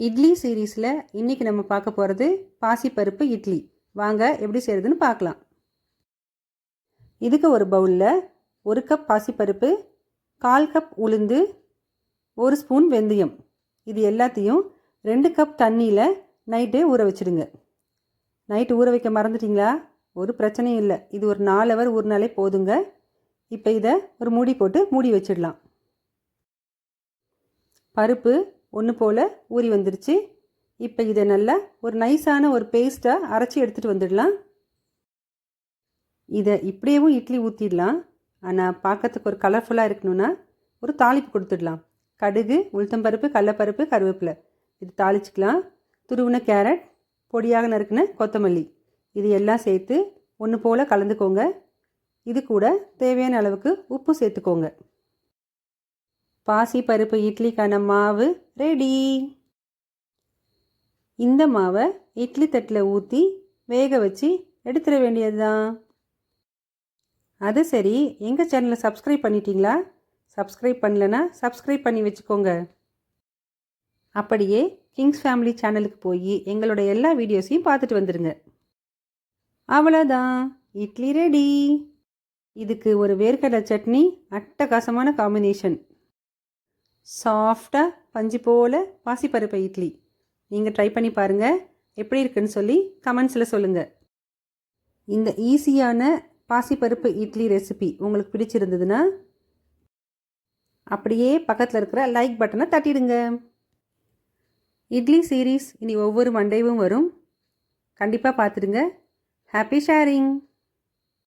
இட்லி சீரீஸில் இன்றைக்கி நம்ம பார்க்க போகிறது பாசிப்பருப்பு இட்லி. வாங்க எப்படி செய்கிறதுன்னு பார்க்கலாம். இதுக்கு ஒரு பவுலில் 1 கப் பாசிப்பருப்பு, 1/4 கப் உளுந்து, 1 ஸ்பூன் வெந்தயம், இது எல்லாத்தையும் 2 கப் தண்ணியில் நைட்டே ஊற வச்சுடுங்க. நைட்டு ஊற வைக்க மறந்துட்டிங்களா? ஒரு பிரச்சனையும் இல்லை, இது ஒரு 4 ஹவர் ஊறினாலே போதுங்க. இப்போ இதை ஒரு மூடி போட்டு மூடி வச்சிடலாம். பருப்பு ஒன்று போல் ஊறி வந்துருச்சு. இப்போ இதை நல்லா ஒரு நைஸான ஒரு பேஸ்ட்டாக அரைச்சி எடுத்துகிட்டு வந்துடலாம். இதை இப்படியேவும் இட்லி ஊற்றிடலாம். ஆனால் பார்க்கறதுக்கு ஒரு கலர்ஃபுல்லாக இருக்கணும்னா ஒரு தாளிப்பு கொடுத்துடலாம். கடுகு, உளுத்தம்பருப்பு, கடலப்பருப்பு, கருவேப்பிலை இது தாளிச்சிக்கலாம். துருவின கேரட், பொடியாக நறுக்கின கொத்தமல்லி இது எல்லாம் சேர்த்து ஒன்று போல் கலந்துக்கோங்க. இது கூட தேவையான அளவுக்கு உப்பு சேர்த்துக்கோங்க. பாசி பருப்பு இட்லிக்கான மாவு ரெடி. இந்த மாவை இட்லி தட்டில் ஊற்றி வேக வச்சு எடுத்துட வேண்டியது தான். அது சரி, எங்கள் சேனலை சப்ஸ்கிரைப் பண்ணிட்டீங்களா? சப்ஸ்கிரைப் பண்ணலன்னா சப்ஸ்கிரைப் பண்ணி வச்சுக்கோங்க. அப்படியே கிங்ஸ் ஃபேமிலி சேனலுக்கு போய் எங்களோட எல்லா வீடியோஸையும் பார்த்துட்டு வந்துடுங்க. அவ்வளோதான், இட்லி ரெடி. இதுக்கு ஒரு வேர்க்கடலை சட்னி அட்டகாசமான காம்பினேஷன். சாஃப்டாக பஞ்சு போல் பாசிப்பருப்பு இட்லி நீங்கள் ட்ரை பண்ணி பாருங்கள். எப்படி இருக்குன்னு சொல்லி கமெண்ட்ஸில் சொல்லுங்கள். இந்த ஈஸியான பாசிப்பருப்பு இட்லி ரெசிபி உங்களுக்கு பிடிச்சிருந்ததுன்னா அப்படியே பக்கத்தில் இருக்கிற லைக் பட்டனை தட்டிடுங்க. இட்லி சீரீஸ் இனி ஒவ்வொரு மண்டேவும் வரும். கண்டிப்பாக பார்த்துடுங்க. Happy sharing.